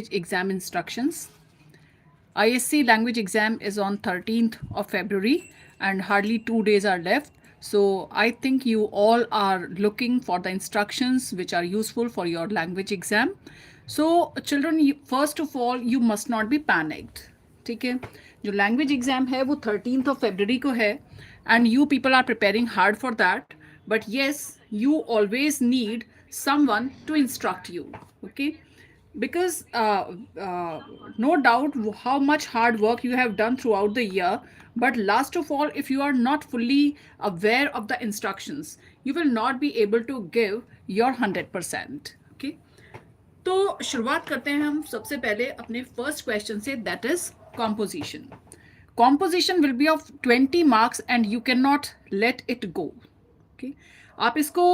exam instructions. ISC language exam is on 13th of February and hardly 2 days are left. So I think you all are looking for the instructions which are useful for your language exam. So children, first of all, you must not be panicked. ठीक है, जो language exam है वो 13th of February को है and you people are preparing hard for that, but yes you always need someone to instruct you. Okay, because no doubt how much hard work you have done throughout the year, but last of all, if you are not fully aware of the instructions, you will not be able to give your 100%. Okay, तो शुरुआत करते हैं हम सबसे पहले अपने first question से, that is composition. Composition will be of 20 marks and you can not let it go. Okay, आप इसको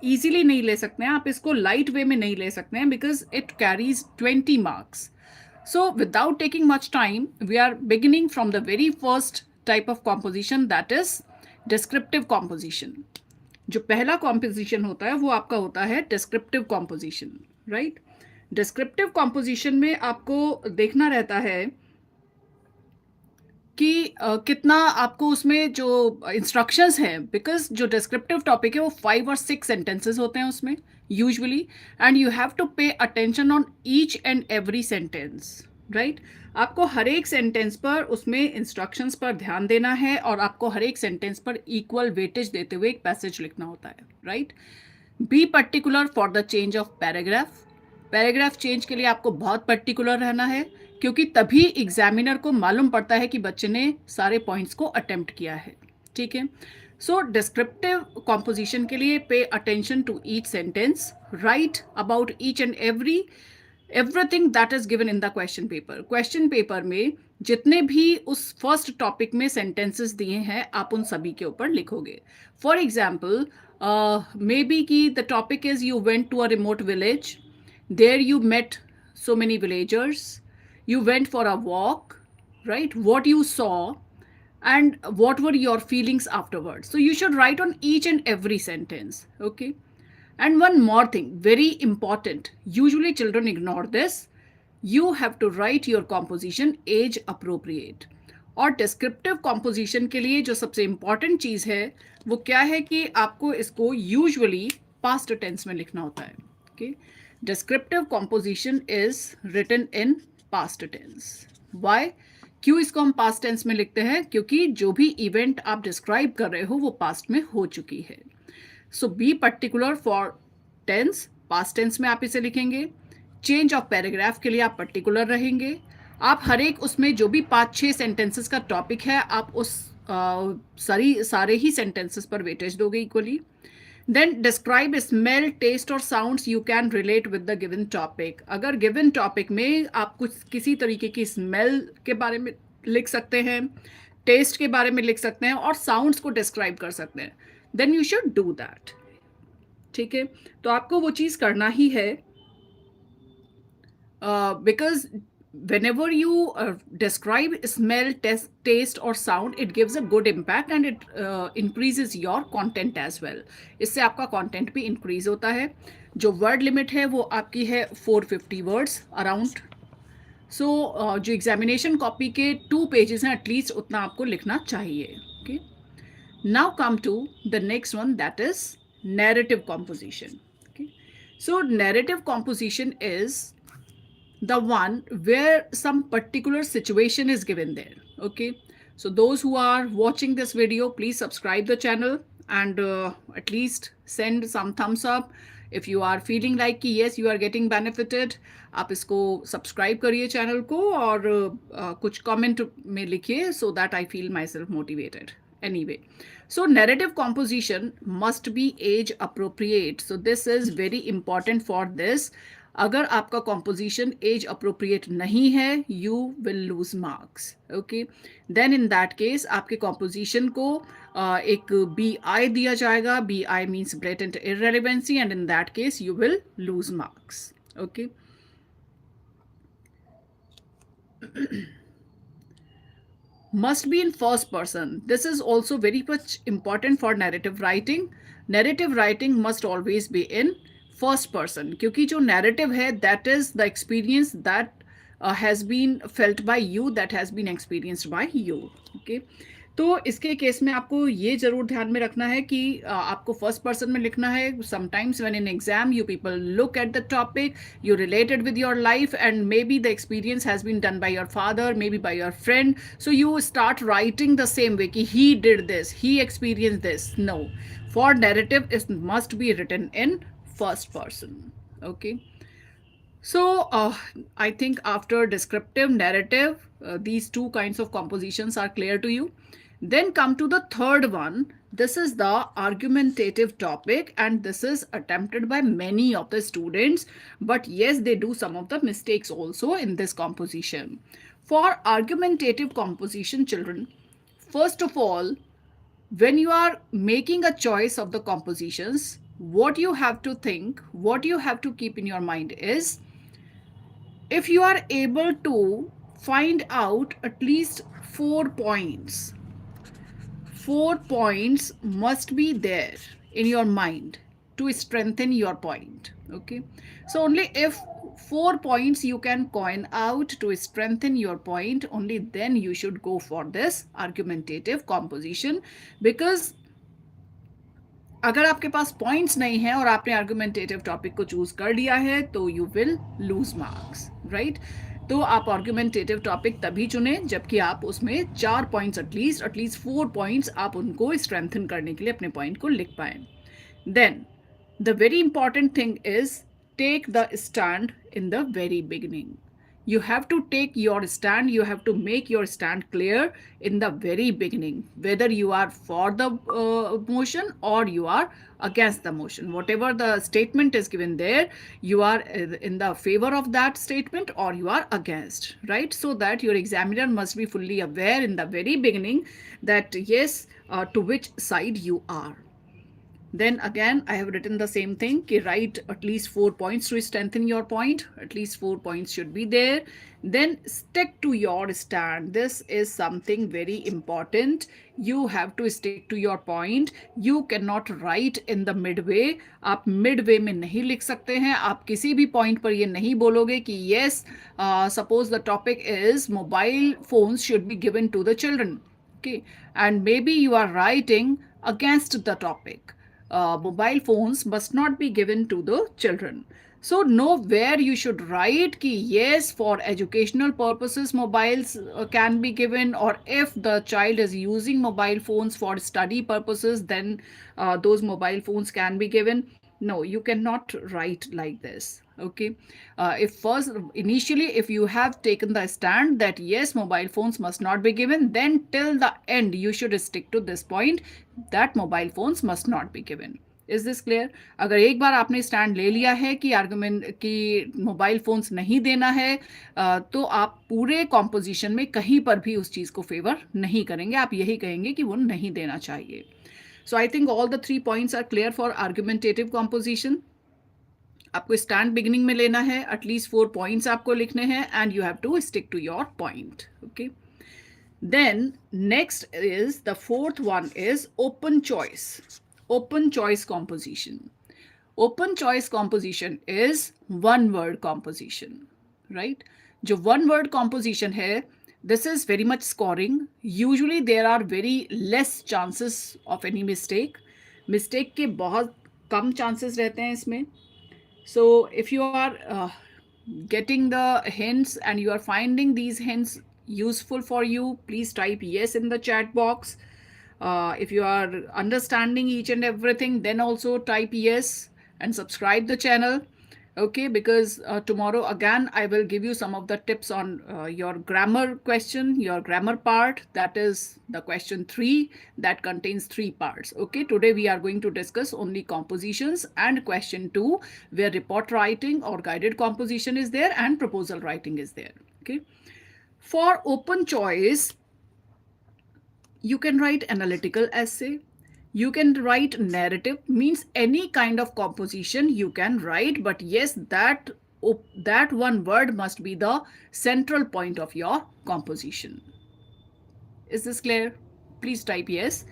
इजीली नहीं ले सकते हैं, आप इसको लाइट वे में नहीं ले सकते हैं, because it carries 20 marks. So without taking much time, we are beginning from the very first type of composition, that is descriptive composition. जो पहला कॉम्पोजिशन होता है वो आपका होता है descriptive composition, right. Descriptive composition में आपको देखना रहता है कि कितना आपको उसमें जो इंस्ट्रक्शंस हैं, बिकॉज जो डिस्क्रिप्टिव टॉपिक है वो 5 और 6 सेंटेंसेस होते हैं उसमें usually, and you have to pay attention on each and every sentence, right. आपको हर एक सेंटेंस पर उसमें इंस्ट्रक्शंस पर ध्यान देना है और आपको हर एक सेंटेंस पर इक्वल वेटेज देते हुए एक पैसेज लिखना होता है, right. B particular for the change of paragraph. Paragraph change के लिए आपको बहुत पर्टिकुलर रहना है, क्योंकि तभी एग्जामिनर को मालूम पड़ता है कि बच्चे ने सारे पॉइंट्स को अटेम्प्ट किया है. ठीक है, सो डिस्क्रिप्टिव कॉम्पोजिशन के लिए pay attention to each sentence, right about each and everything that is given in the question paper. Question paper में जितने भी उस फर्स्ट टॉपिक में सेंटेंसेस दिए हैं, आप उन सभी के ऊपर लिखोगे. फॉर एग्जाम्पल, मे बी की the topic is you went to a remote village. There you met so many villagers. You went for a walk, right? What you saw and what were your feelings afterwards. So you should write on each and every sentence, okay? And one more thing, very important. Usually children ignore this. You have to write your composition age appropriate. और descriptive composition के लिए जो सबसे important चीज़ है वो क्या है कि आपको इसको यूजुअली पास्ट टेंस में लिखना होता है. Okay, descriptive composition is written in past tense. Why, क्यों इसको हम पास्ट टेंस में लिखते हैं? क्योंकि जो भी इवेंट आप डिस्क्राइब कर रहे हो वो पास्ट में हो चुकी है. So be particular for tense, past tense में आप इसे लिखेंगे. चेंज ऑफ पैराग्राफ के लिए आप पर्टिकुलर रहेंगे. आप हर एक उसमें जो भी 5-6 सेंटेंसेस का टॉपिक है, आप उस सारे ही सेंटेंसेस पर वेटेज दोगे equally. Then describe smell, taste और sounds you can relate with the given topic. अगर गिवन टॉपिक में आप कुछ किसी तरीके की स्मेल के बारे में लिख सकते हैं, टेस्ट के बारे में लिख सकते हैं और साउंड्स को डिस्क्राइब कर सकते हैं, then you should do that. ठीक है, तो आपको वो चीज़ करना ही है, because whenever you describe smell, taste or sound, it gives a good impact and it increases your content as well. इससे आपका content भी increase होता है. जो word limit है वो आपकी है 450 words around. So जो examination copy के 2 pages हैं, at least उतना आपको लिखना चाहिए. Okay, now come to the next one, that is narrative composition. Okay, so narrative composition is the one where some particular situation is given there. Okay, so those who are watching this video, please subscribe the channel and at least send some thumbs up if you are feeling like कि yes you are getting benefited. आप इसको subscribe करिए channel को और कुछ comment में लिखिए so that I feel myself motivated. Anyway, so narrative composition must be age appropriate. So this is very important for this. अगर आपका कॉम्पोजिशन एज अप्रोप्रिएट नहीं है, you will lose marks. Okay, then in that case आपके composition को एक BI दिया जाएगा. BI means blatant irrelevancy and in that case you will lose marks. Okay, must be in first person. This is also very much important for narrative writing. Narrative writing must always be in first person, क्योंकि जो narrative है that is the experience that has been felt by you, that has been experienced by you. Okay, तो इसके case में आपको ये जरूर ध्यान में रखना है कि आपको फर्स्ट पर्सन में लिखना है। Sometimes when in exam you people look at the topic, you related with your life, and maybe the experience has been done by your father, maybe by your friend, so you start writing the same way ki he did this, he experienced this. No, for narrative it must be written in first person. Okay, so I think after descriptive, narrative, these two kinds of compositions are clear to you. Then come to the third one. This is the argumentative topic, and this is attempted by many of the students. But yes, they do some of the mistakes also in this composition. For argumentative composition, children, first of all, when you are making a choice of the compositions, what you have to think, what you have to keep in your mind is, if you are able to find out at least 4 points, 4 points must be there in your mind to strengthen your point. Okay, so only if 4 points you can coin out to strengthen your point, only then you should go for this argumentative composition. Because अगर आपके पास points नहीं है और आपने argumentative topic को choose कर लिया है तो you will lose marks, right. तो आप आर्गुमेंटेटिव टॉपिक तभी चुने जबकि आप उसमें 4 पॉइंट्स, एटलीस्ट 4 पॉइंट्स आप उनको स्ट्रेंथन करने के लिए अपने पॉइंट को लिख पाए। Then the very important thing is take the stand in the very beginning. You have to take your stand, you have to make your stand clear in the very beginning, whether you are for the motion or you are against the motion. Whatever the statement is given there, you are in the favor of that statement or you are against, right? So that your examiner must be fully aware in the very beginning that yes, to which side you are. Then again, I have written the same thing, ki write at least 4 points to strengthen your point. At least 4 points should be there. Then stick to your stand. This is something very important. You have to stick to your point. You cannot write in the midway. आप midway में नहीं लिख सकते हैं. आप किसी भी point पर ये नहीं बोलोगे कि yes, suppose the topic is mobile phones should be given to the children. Okay, and maybe you are writing against the topic. Mobile phones must not be given to the children. So nowhere you should write ki yes, for educational purposes mobiles can be given, or if the child is using mobile phones for study purposes, then those mobile phones can be given. No, you cannot write like this. Okay, if first initially if you have taken the stand that yes, mobile phones must not be given, then till the end you should stick to this point that mobile phones must not be given. Is this clear? अगर एक बार आपने stand ले लिया है कि argument कि mobile phones नहीं देना है, तो आप पूरे कॉम्पोजिशन में कहीं पर भी उस चीज़ को फेवर नहीं करेंगे, आप यही कहेंगे कि वो नहीं देना चाहिए. So I think all the 3 points are clear for argumentative composition. आपको स्टैंड बिगिनिंग में लेना है, एटलीस्ट 4 पॉइंट्स आपको लिखने हैं and you have to stick to your point. Okay, then next is the fourth one is open choice. Open choice composition. Open choice composition is one word composition, right? जो one word composition है, this is very much scoring. Usually there are very less chances of any mistake. Mistake के बहुत कम chances रहते हैं इसमें. So if you are getting the hints and you are finding these hints useful for you, please type yes in the chat box. If you are understanding each and everything, then also type yes and subscribe the channel. Okay, because tomorrow again I will give you some of the tips on your grammar question, your grammar part, that is the question 3 that contains 3 parts. Okay, today we are going to discuss only compositions and question 2 where report writing or guided composition is there and proposal writing is there. Okay, for open choice you can write analytical essay, you can write narrative, means any kind of composition you can write, but yes, that one word must be the central point of your composition. Is this clear? Please type yes.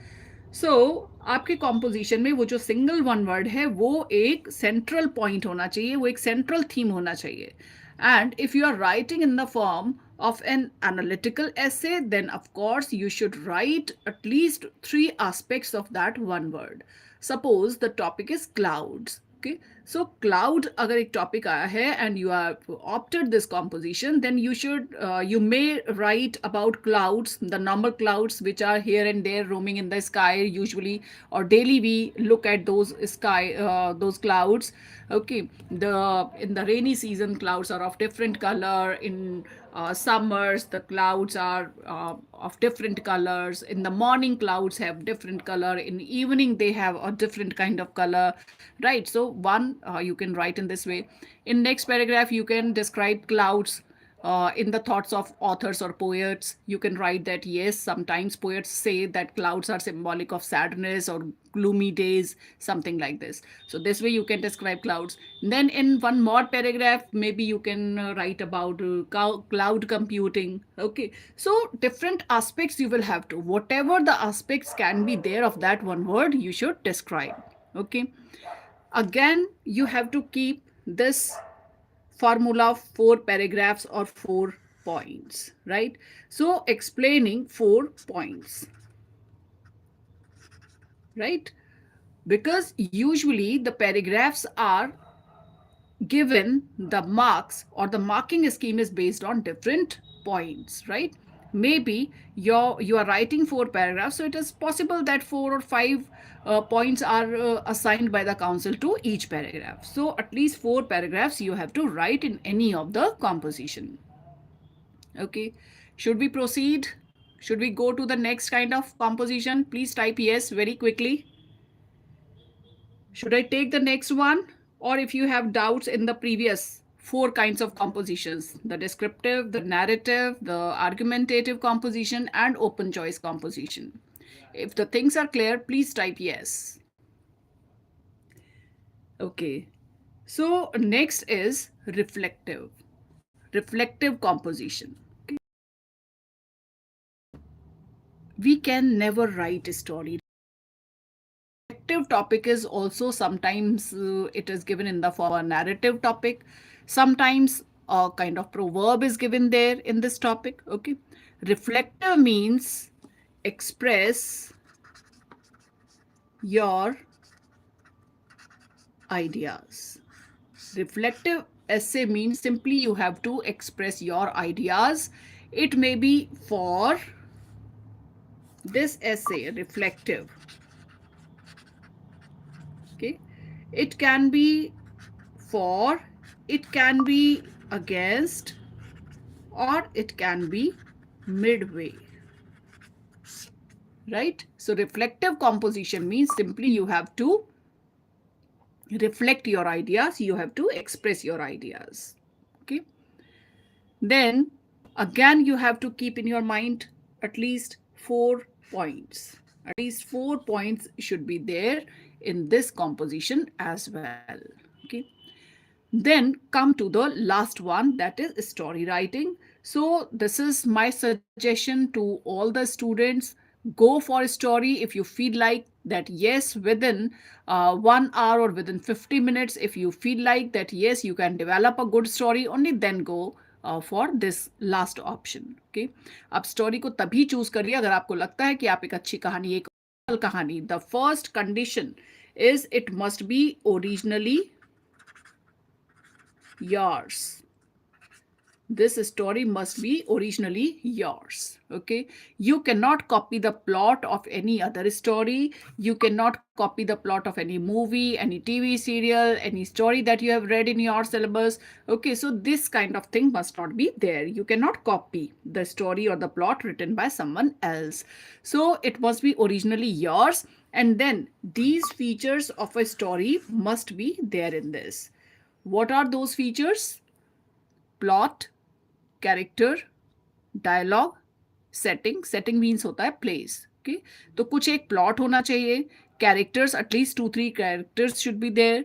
सो आपके composition में वो जो single one word है वो एक central point होना चाहिए, वो एक सेंट्रल थीम होना चाहिए. And if you are writing in the form of an analytical essay, then of course you should write at least three aspects of that one word. Suppose the topic is clouds. Okay, so cloud agar ek topic aaya hai and you have opted this composition, then you may write about clouds, the normal clouds which are here and there roaming in the sky usually, or daily we look at those clouds. Okay, the in the rainy season clouds are of different color. In summers the clouds are of different colors. In the morning clouds have different color, in evening they have a different kind of color, right? So one, you can write in this way. In next paragraph you can describe clouds in the thoughts of authors or poets. You can write that yes, sometimes poets say that clouds are symbolic of sadness or gloomy days, something like this. So this way you can describe clouds. Then in one more paragraph maybe you can write about cloud computing. Okay, so different aspects you will have to, whatever the aspects can be there of that one word, you should describe. Okay, again you have to keep this formula of 4 paragraphs or 4 points, right? So explaining 4 points, right? Because usually the paragraphs are given, the marks or the marking scheme is based on different points, right? Maybe you are writing 4 paragraphs, so it is possible that 4 or 5 points are assigned by the council to each paragraph. So at least 4 paragraphs you have to write in any of the composition. Okay, should we proceed? Should we go to the next kind of composition? Please type yes very quickly. Should I take the next one? Or if you have doubts in the previous 4 kinds of compositions, the descriptive, the narrative, the argumentative composition, and open choice composition. If the things are clear, please type yes. Okay. So next is reflective. Reflective composition. Okay. We can never write a story. Reflective topic is also sometimes it is given in the form of a narrative topic. Sometimes a kind of proverb is given there in this topic. Okay, reflective means express your ideas. Reflective essay means simply you have to express your ideas. It may be for this essay reflective. Okay, it can be for, it can be against, or it can be midway, right? So reflective composition means simply you have to reflect your ideas, you have to express your ideas. Okay, then again you have to keep in your mind at least 4 points. At least 4 points should be there in this composition as well. Okay, then come to the last one, that is story writing. So this is my suggestion to all the students: go for a story if you feel like that, yes, within 1 hour or within 50 minutes, if you feel like that yes you can develop a good story, only then go for this last option. Okay, आप story को तभी choose करिए अगर आपको लगता है कि आप एक अच्छी कहानी, एक कहानी, the first condition is it must be originally yours. This story must be originally yours. Okay, you cannot copy the plot of any other story. You cannot copy the plot of any movie, any TV serial, any story that you have read in your syllabus. Okay, so this kind of thing must not be there. You cannot copy the story or the plot written by someone else. So it must be originally yours, and then these features of a story must be there in this. What are those features? Plot, character, dialogue, setting. Setting means होता है place. Okay, तो कुछ एक plot होना चाहिए, characters, at least 2-3 characters should be there,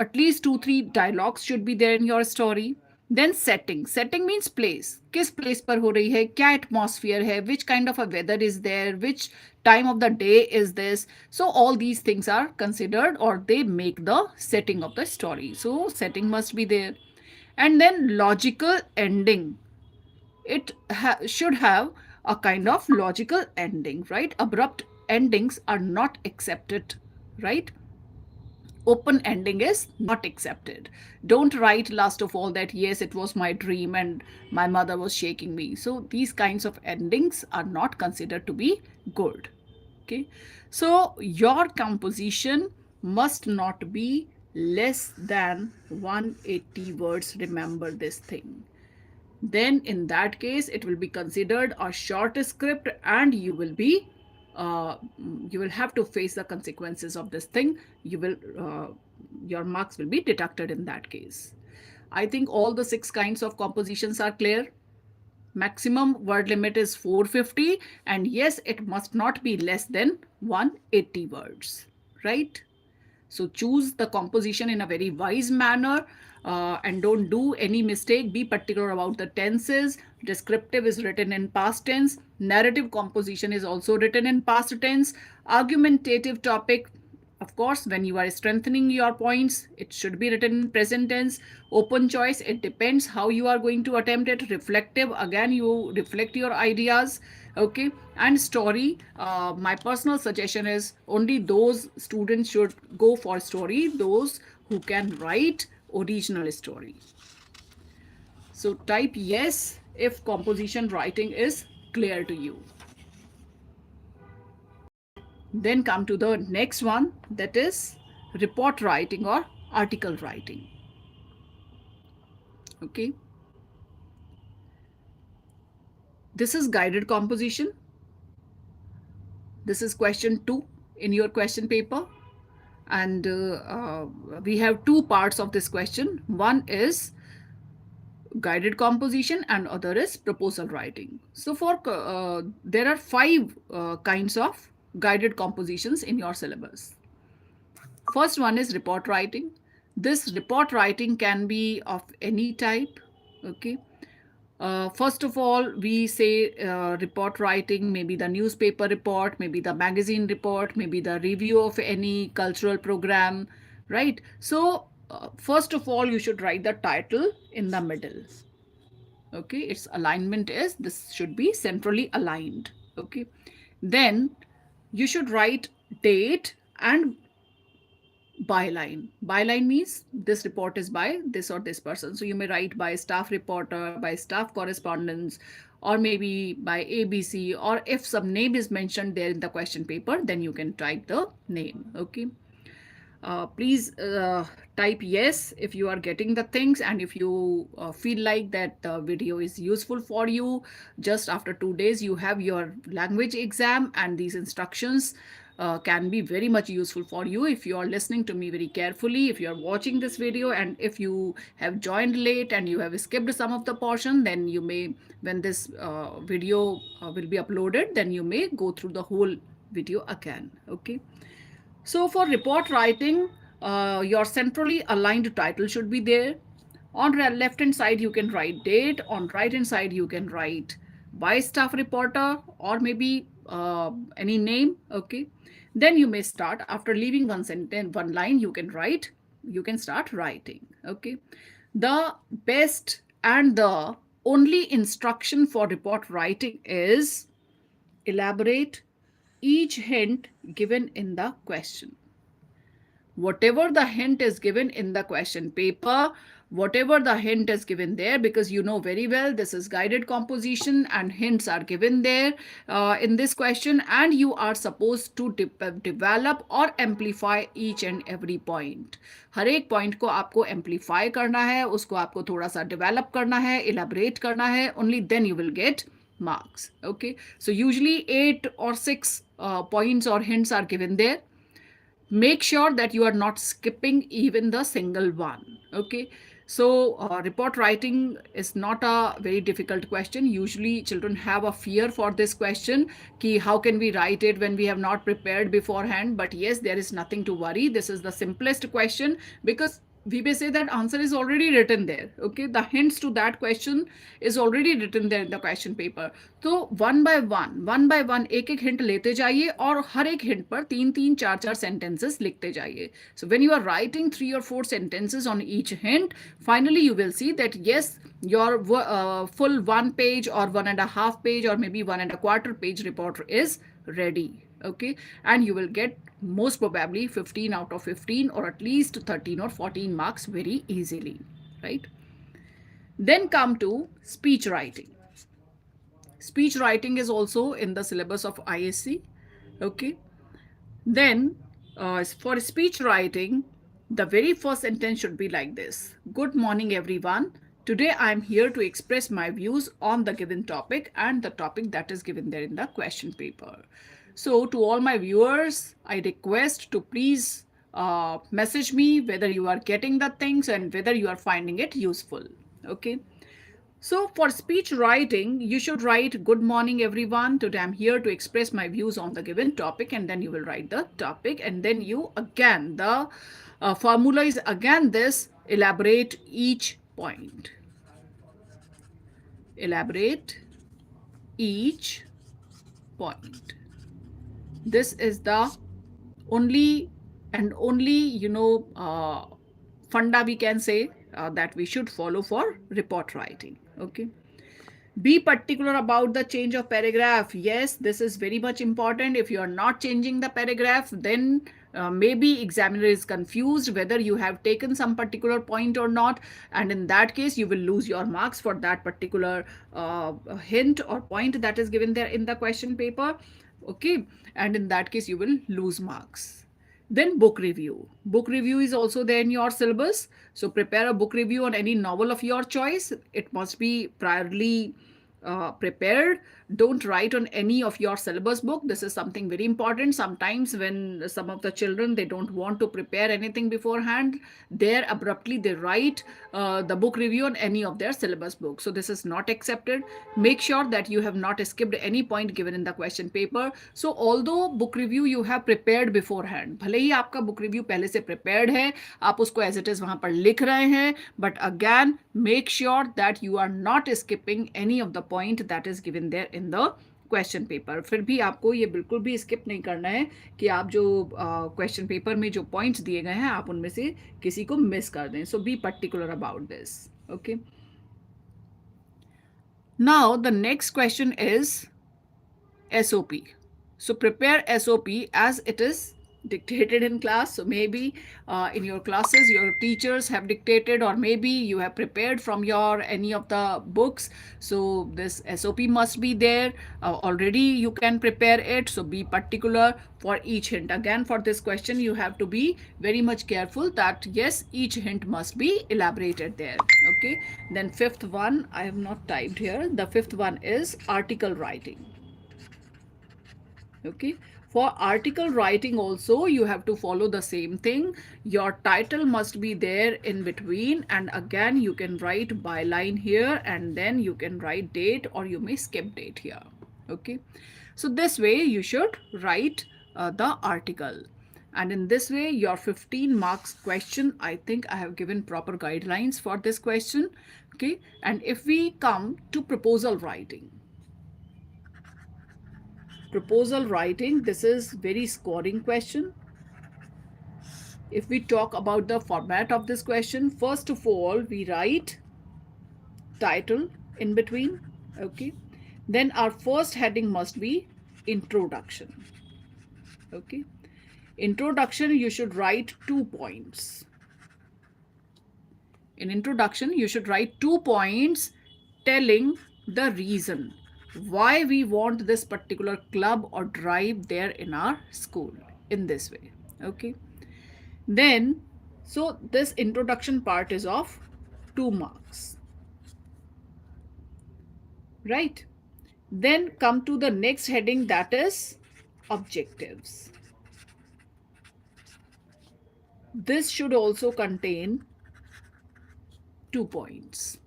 at least 2-3 dialogues should be there in your story. Then setting, setting means place, किस place पर हो रही है, क्या एटमॉस्फियर है, which kind of a weather is there, which time of the day is this. So all these things are considered or they make the setting of the story. So setting must be there. And then logical ending, it should have a kind of logical ending, right? Abrupt endings are not accepted, right? Open ending is not accepted. Don't write last of all that yes it was my dream and my mother was shaking me. So these kinds of endings are not considered to be good. Okay, so your composition must not be less than 180 words. Remember this thing. Then in that case it will be considered a short script and uh, you will have to face the consequences of this thing. You will your marks will be deducted in that case. I think all the six kinds of compositions are clear. Maximum word limit is 450 and yes it must not be less than 180 words, right? So choose the composition in a very wise manner, and don't do any mistake. Be particular about the tenses. Descriptive is written in past tense. Narrative composition is also written in past tense. Argumentative topic, of course, when you are strengthening your points, it should be written in present tense. Open choice, it depends how you are going to attempt it. Reflective, again, you reflect your ideas. Okay. And story, my personal suggestion is only those students should go for story, those who can write original story. So type yes if composition writing is clear to you. Then come to the next one, that is report writing or article writing. Okay. This is guided composition. This is question 2 in your question paper. And we have two parts of this question. One is guided composition and other is proposal writing. So for there are five kinds of guided compositions in your syllabus. First one is report writing. This report writing can be of any type. Okay. First of all, we say report writing, maybe the newspaper report, maybe the magazine report, maybe the review of any cultural program, right? So, first of all, you should write the title in the middle. Okay, its alignment is this should be centrally aligned. Okay, then you should write date and byline. Byline means this report is by this or this person. So you may write by staff reporter, by staff correspondence, or maybe by ABC, or if some name is mentioned there in the question paper, then you can type the name. Okay. Please type yes if you are getting the things, and if you feel like that the video is useful for you. Just after 2 days you have your language exam, and these instructions can be very much useful for you if you are listening to me very carefully, if you are watching this video, and if you have joined late and you have skipped some of the portion, then you may, when this video will be uploaded, then you may go through the whole video again. Okay. So for report writing, your centrally aligned title should be there. On left hand side, you can write date. On right hand side, you can write by staff reporter or maybe any name. Okay. Then you may start after leaving one sentence, one line. You can start writing. Okay. The best and the only instruction for report writing is elaborate each hint given in the question. Whatever the hint is given in the question paper, whatever the hint is given there, because you know very well this is guided composition and hints are given there in this question, and you are supposed to develop or amplify each and every point. हर एक point को आपको amplify करना है, उसको आपको थोड़ा सा develop करना है, इलेबरेट करना है. Only then you will get marks. Okay, so usually 8 or 6 points or hints are given there. Make sure that you are not skipping even the single one. Okay, so report writing is not a very difficult question. Usually children have a fear for this question ki how can we write it when we have not prepared beforehand. But yes, there is nothing to worry. This is the simplest question because we may say that answer is already written there. Okay, the hints to that question is already written there in the question paper. तो one by one एक एक hint लेते जाइए और हर एक hint पर तीन तीन चार चार सेंटेंसेस लिखते जाइए. So when you are writing 3 or 4 sentences on each hint, finally you will see that yes, your full 1 page or 1.5 page or maybe 1.25 page report is ready. Okay, and you will get most probably 15 out of 15 or at least 13 or 14 marks very easily, right? Then come to speech writing. Speech writing is also in the syllabus of ISC. Okay, then for speech writing, the very first sentence should be like this: Good morning, everyone. Today I am here to express my views on the given topic and the topic that is given there in the question paper. So, to all my viewers, I request to please message me whether you are getting the things and whether you are finding it useful. Okay. So, for speech writing, you should write Good morning, everyone. Today I'm here to express my views on the given topic, and then you will write the topic, and then you again, the formula is again this: elaborate each point. Elaborate each point. This is the only and only, funda we can say that we should follow for report writing. Okay. Be particular about the change of paragraph. Yes, this is very much important. If you are not changing the paragraph, then maybe examiner is confused whether you have taken some particular point or not, and in that case you will lose your marks for that particular hint or point that is given there in the question paper. Okay, and in that case you will lose marks. Then book review. Book review is also there in your syllabus. So prepare a book review on any novel of your choice. It must be priorly prepared. Don't write on any of your syllabus book. This is something very important. Sometimes when some of the children, they don't want to prepare anything beforehand, there abruptly they write the book review on any of their syllabus book. So this is not accepted. Make sure that you have not skipped any point given in the question paper. So although book review you have prepared beforehand, भले ही आपका book review पहले से prepared है, आप उसको as it is वहाँ पर लिख रहे हैं, but again make sure that you are not skipping any of the point that is given there in the question paper. फिर भी आपको ये बिल्कुल भी स्किप नहीं करना है कि आप जो क्वेश्चन पेपर में जो पॉइंट्स दिए गए हैं आप उनमें से किसी को मिस कर दें. So be particular about this. Okay, now the next question is SOP. So prepare SOP as it is dictated in class. So maybe in your classes your teachers have dictated, or maybe you have prepared from your any of the books. So this SOP must be there. Already you can prepare it. So be particular for each hint. Again, for this question you have to be very much careful that yes, each hint must be elaborated there. Okay. Then fifth one, I have not typed here. The fifth one is article writing. Okay, for article writing also you have to follow the same thing. Your title must be there in between, and again you can write byline here, and then you can write date, or you may skip date here. Okay, so this way you should write the article, and in this way your 15 marks question, I think I have given proper guidelines for this question. Okay, and if we come to proposal writing, this is very scoring question. If we talk about the format of this question, first of all we write title in between. Okay, then our first heading must be introduction. Okay, introduction you should write 2 points. In introduction you should write 2 points telling the reason why we want this particular club or drive there in our school, in this way. Okay, then so this introduction part is of 2 marks, right? Then come to the next heading, that is objectives. This should also contain 2 points.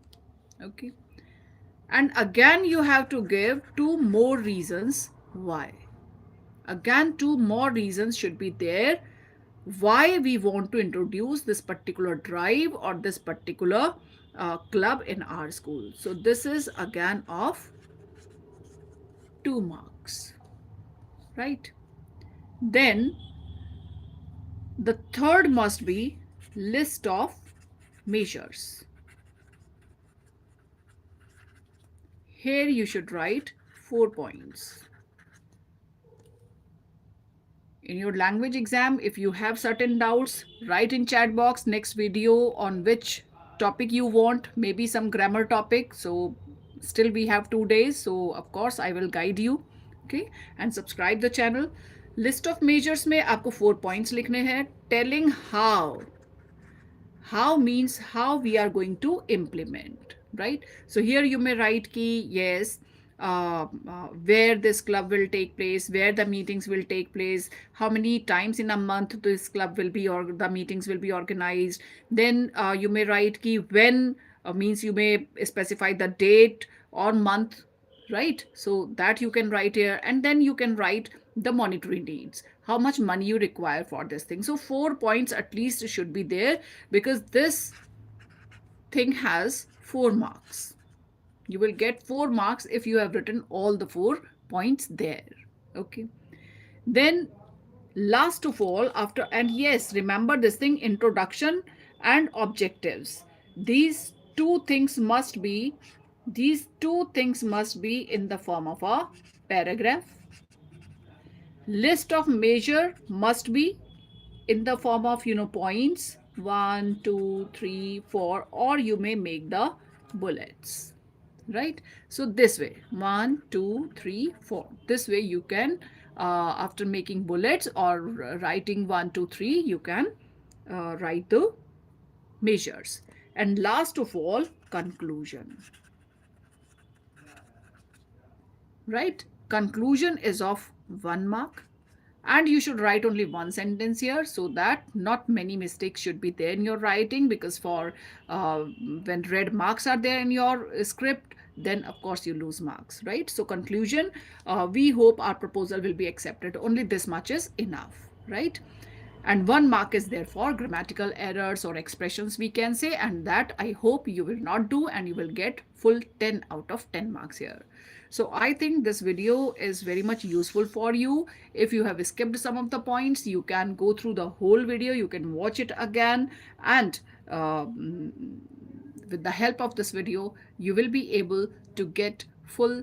Okay, and again you have to give 2 more reasons why. Again 2 more reasons should be there why we want to introduce this particular drive or this particular club in our school. So this is again of 2 marks, right? Then the third must be list of measures. Here you should write 4 points. In your language exam, if you have certain doubts, write in chat box next video on which topic you want, maybe some grammar topic. So still we have 2 days, so of course I will guide you. Okay, and subscribe the channel. List of measures में आपको 4 points लिखने हैं. Telling how means how we are going to implement, right? So here you may write key, yes, where this club will take place, where the meetings will take place, how many times in a month this club will be, or the meetings will be organized. Then you may write key when, means you may specify the date or month, right? So that you can write here, and then you can write the monetary needs, how much money you require for this thing. So 4 points at least should be there, because this thing has 4 marks. You will get 4 marks if you have written all the 4 points there. Okay, then last of all, after, and yes, remember this thing, introduction and objectives, these two things must be in the form of a paragraph. List of measure must be in the form of, points 1 2 3 4, or you may make the bullets, right? So this way, 1 2 3 4, this way you can, after making bullets or writing 1 2 3, you can write the measures. And last of all, conclusion, right? Conclusion is of 1 mark, and you should write only one sentence here, so that not many mistakes should be there in your writing, because for when red marks are there in your script, then of course you lose marks, right? So conclusion, we hope our proposal will be accepted, only this much is enough, right? And 1 mark is there for grammatical errors or expressions, we can say, and that I hope you will not do, and you will get full 10 out of 10 marks here. So I think this video is very much useful for you. If you have skipped some of the points, you can go through the whole video, you can watch it again, and with the help of this video, you will be able to get full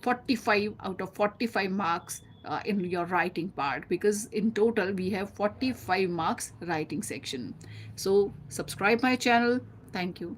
45 out of 45 marks in your writing part, because in total we have 45 marks writing section. So subscribe my channel. Thank you.